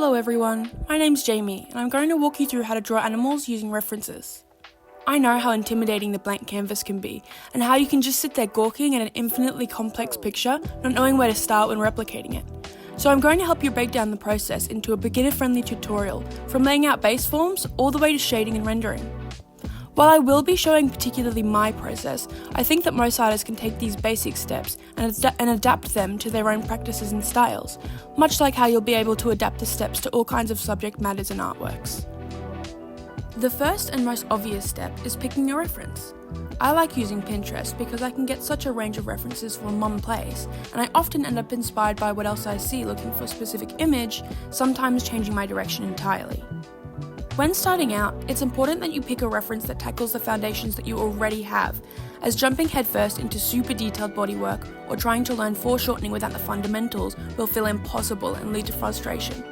Hello everyone, my name's Jamie and I'm going to walk you through how to draw animals using references. I know how intimidating the blank canvas can be and how you can just sit there gawking at an infinitely complex picture, not knowing where to start when replicating it. So I'm going to help you break down the process into a beginner-friendly tutorial from laying out base forms all the way to shading and rendering. While I will be showing particularly my process, I think that most artists can take these basic steps and adapt them to their own practices and styles, much like how you'll be able to adapt the steps to all kinds of subject matters and artworks. The first and most obvious step is picking a reference. I like using Pinterest because I can get such a range of references from one place, and I often end up inspired by what else I see looking for a specific image, sometimes changing my direction entirely. When starting out, it's important that you pick a reference that tackles the foundations that you already have, as jumping headfirst into super detailed bodywork or trying to learn foreshortening without the fundamentals will feel impossible and lead to frustration.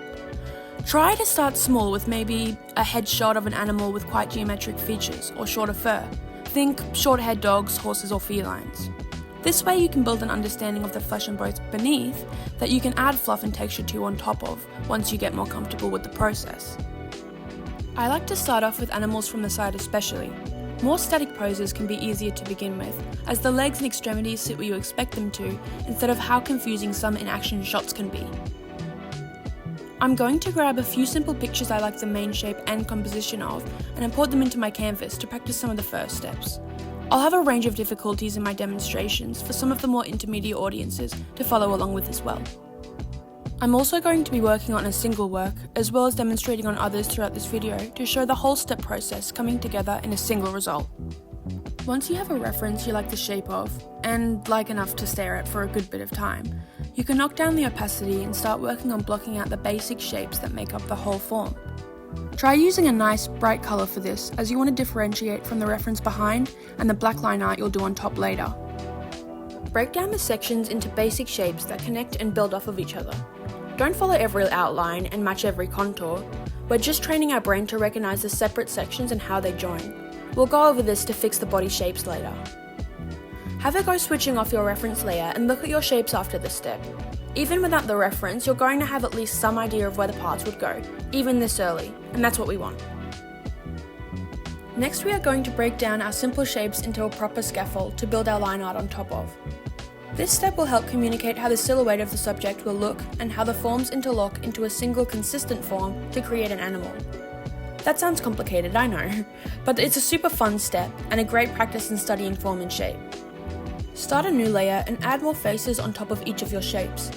Try to start small with maybe a headshot of an animal with quite geometric features or shorter fur. Think short-haired dogs, horses or felines. This way you can build an understanding of the flesh and bones beneath that you can add fluff and texture to on top of once you get more comfortable with the process. I like to start off with animals from the side especially. More static poses can be easier to begin with, as the legs and extremities sit where you expect them to, instead of how confusing some in-action shots can be. I'm going to grab a few simple pictures I like the main shape and composition of, and import them into my canvas to practice some of the first steps. I'll have a range of difficulties in my demonstrations for some of the more intermediate audiences to follow along with as well. I'm also going to be working on a single work, as well as demonstrating on others throughout this video to show the whole step process coming together in a single result. Once you have a reference you like the shape of, and like enough to stare at for a good bit of time, you can knock down the opacity and start working on blocking out the basic shapes that make up the whole form. Try using a nice, bright colour for this, as you want to differentiate from the reference behind and the black line art you'll do on top later. Break down the sections into basic shapes that connect and build off of each other. Don't follow every outline and match every contour. We're just training our brain to recognise the separate sections and how they join. We'll go over this to fix the body shapes later. Have a go switching off your reference layer and look at your shapes after this step. Even without the reference, you're going to have at least some idea of where the parts would go, even this early, and that's what we want. Next we are going to break down our simple shapes into a proper scaffold to build our line art on top of. This step will help communicate how the silhouette of the subject will look and how the forms interlock into a single consistent form to create an animal. That sounds complicated, I know, but it's a super fun step and a great practice in studying form and shape. Start a new layer and add more faces on top of each of your shapes.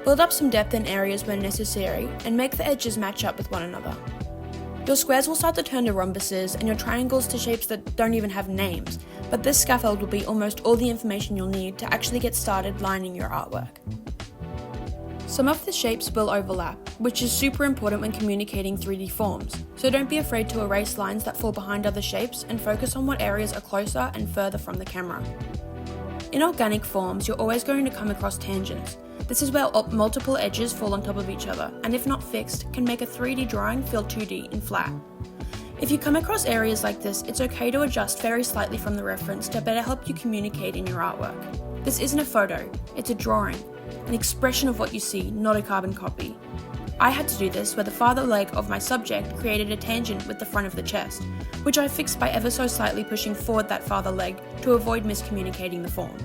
Build up some depth in areas where necessary and make the edges match up with one another. Your squares will start to turn to rhombuses and your triangles to shapes that don't even have names, but this scaffold will be almost all the information you'll need to actually get started lining your artwork. Some of the shapes will overlap, which is super important when communicating 3D forms, so don't be afraid to erase lines that fall behind other shapes and focus on what areas are closer and further from the camera. In organic forms, you're always going to come across tangents. This is where multiple edges fall on top of each other, and if not fixed, can make a 3D drawing feel 2D and flat. If you come across areas like this, it's okay to adjust very slightly from the reference to better help you communicate in your artwork. This isn't a photo, it's a drawing, an expression of what you see, not a carbon copy. I had to do this where the farther leg of my subject created a tangent with the front of the chest, which I fixed by ever so slightly pushing forward that farther leg to avoid miscommunicating the form.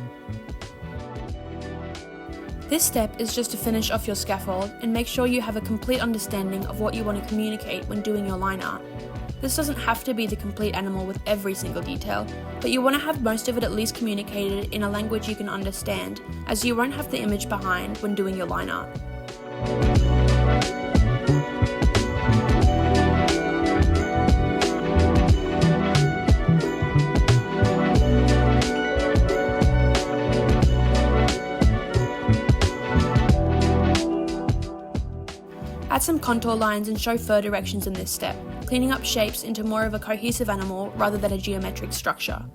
This step is just to finish off your scaffold and make sure you have a complete understanding of what you want to communicate when doing your line art. This doesn't have to be the complete animal with every single detail, but you want to have most of it at least communicated in a language you can understand, as you won't have the image behind when doing your line art. Add some contour lines and show fur directions in this step, cleaning up shapes into more of a cohesive animal rather than a geometric structure.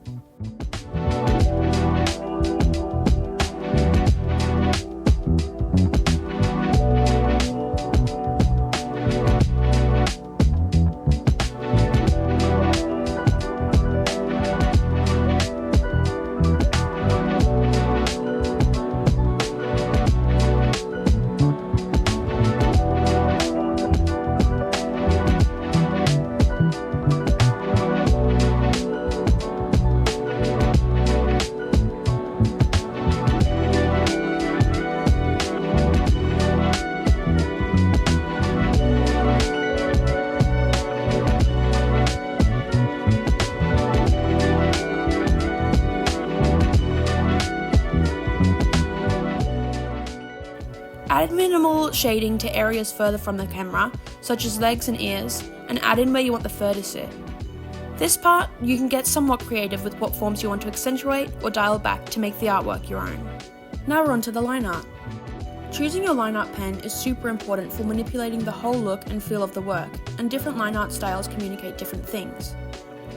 Tilt shading to areas further from the camera, such as legs and ears, and add in where you want the fur to sit. This part, you can get somewhat creative with what forms you want to accentuate or dial back to make the artwork your own. Now we're on to the line art. Choosing your line art pen is super important for manipulating the whole look and feel of the work, and different line art styles communicate different things.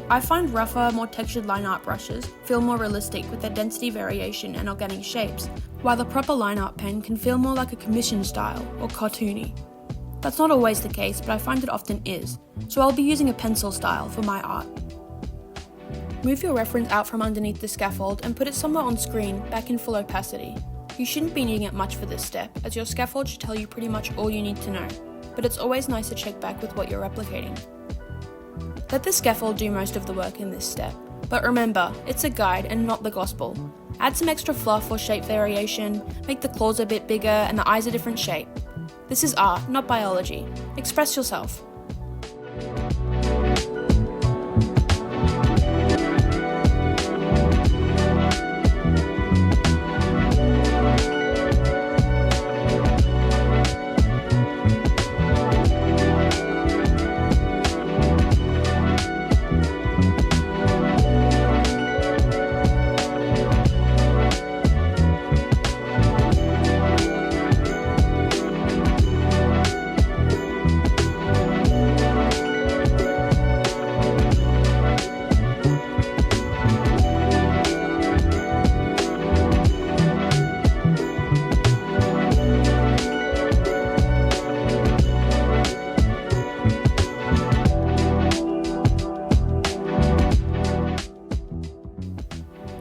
I find rougher, more textured line art brushes feel more realistic with their density variation and organic shapes, while the proper line art pen can feel more like a commission style or cartoony. That's not always the case, but I find it often is, so I'll be using a pencil style for my art. Move your reference out from underneath the scaffold and put it somewhere on screen, back in full opacity. You shouldn't be needing it much for this step, as your scaffold should tell you pretty much all you need to know, but it's always nice to check back with what you're replicating. Let the scaffold do most of the work in this step, but remember, it's a guide and not the gospel. Add some extra fluff or shape variation, make the claws a bit bigger and the eyes a different shape. This is art, not biology. Express yourself.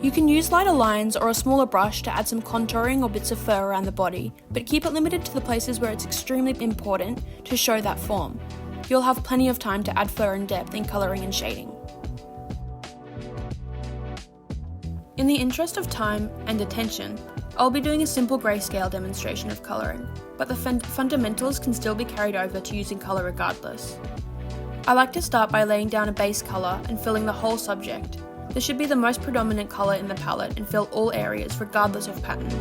You can use lighter lines or a smaller brush to add some contouring or bits of fur around the body, but keep it limited to the places where it's extremely important to show that form. You'll have plenty of time to add fur and depth in colouring and shading. In the interest of time and attention, I'll be doing a simple grayscale demonstration of colouring, but the fundamentals can still be carried over to using colour regardless. I like to start by laying down a base colour and filling the whole subject. This should be the most predominant colour in the palette and fill all areas regardless of patterns.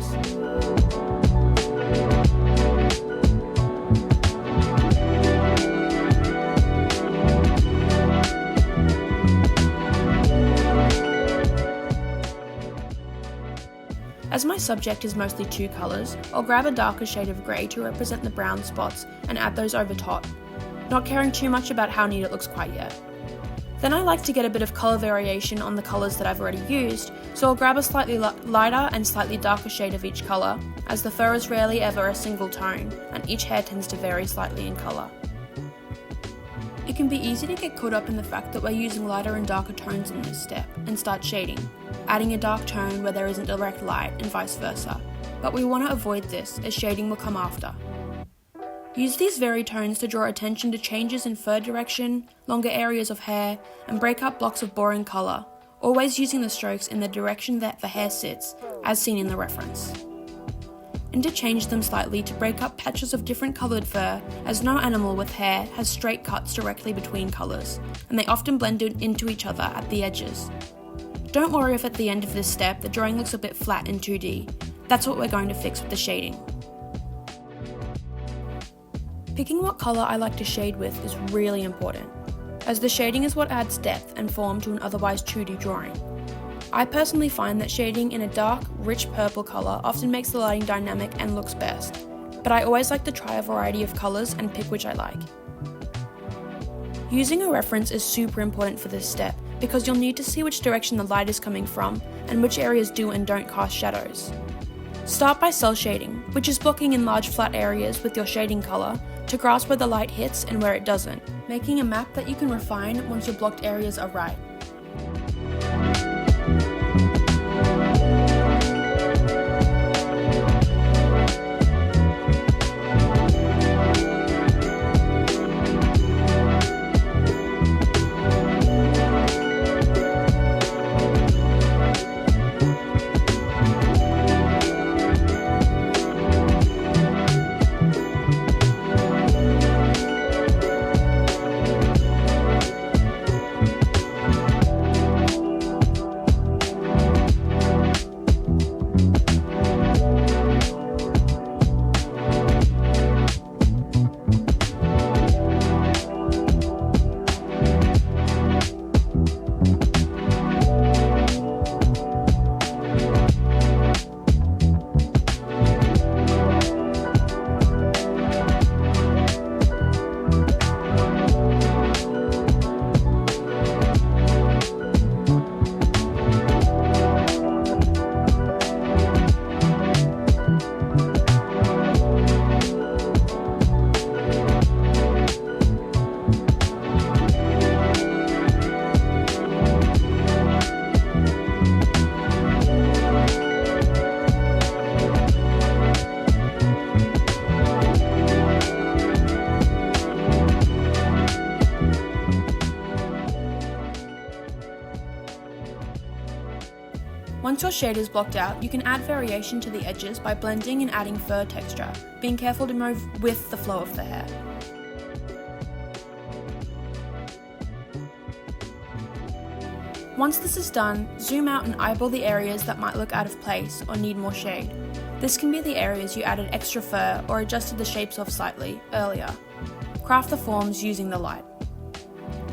As my subject is mostly two colours, I'll grab a darker shade of grey to represent the brown spots and add those over top, not caring too much about how neat it looks quite yet. Then I like to get a bit of colour variation on the colours that I've already used, so I'll grab a slightly lighter and slightly darker shade of each colour, as the fur is rarely ever a single tone, and each hair tends to vary slightly in colour. It can be easy to get caught up in the fact that we're using lighter and darker tones in this step, and start shading, adding a dark tone where there isn't direct light and vice versa, but we want to avoid this as shading will come after. Use these varied tones to draw attention to changes in fur direction, longer areas of hair, and break up blocks of boring colour, always using the strokes in the direction that the hair sits, as seen in the reference. Interchange them slightly to break up patches of different coloured fur, as no animal with hair has straight cuts directly between colours, and they often blend into each other at the edges. Don't worry if at the end of this step the drawing looks a bit flat in 2D, that's what we're going to fix with the shading. Picking what colour I like to shade with is really important, as the shading is what adds depth and form to an otherwise 2D drawing. I personally find that shading in a dark, rich purple colour often makes the lighting dynamic and looks best, but I always like to try a variety of colours and pick which I like. Using a reference is super important for this step, because you'll need to see which direction the light is coming from and which areas do and don't cast shadows. Start by cell shading, which is blocking in large flat areas with your shading colour to grasp where the light hits and where it doesn't, making a map that you can refine once your blocked areas are right. Once your shade is blocked out, you can add variation to the edges by blending and adding fur texture, being careful to move with the flow of the hair. Once this is done, zoom out and eyeball the areas that might look out of place or need more shade. This can be the areas you added extra fur or adjusted the shapes of slightly earlier. Craft the forms using the light.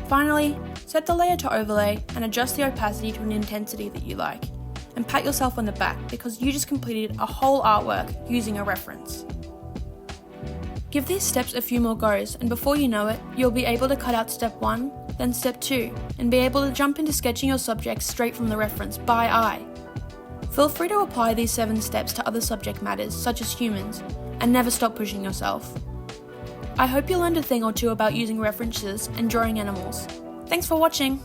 Finally, set the layer to overlay and adjust the opacity to an intensity that you like. And pat yourself on the back because you just completed a whole artwork using a reference. Give these steps a few more goes, and before you know it, you'll be able to cut out step 1, then step 2, and be able to jump into sketching your subject straight from the reference by eye. Feel free to apply these 7 steps to other subject matters, such as humans, and never stop pushing yourself. I hope you learned a thing or two about using references and drawing animals. Thanks for watching!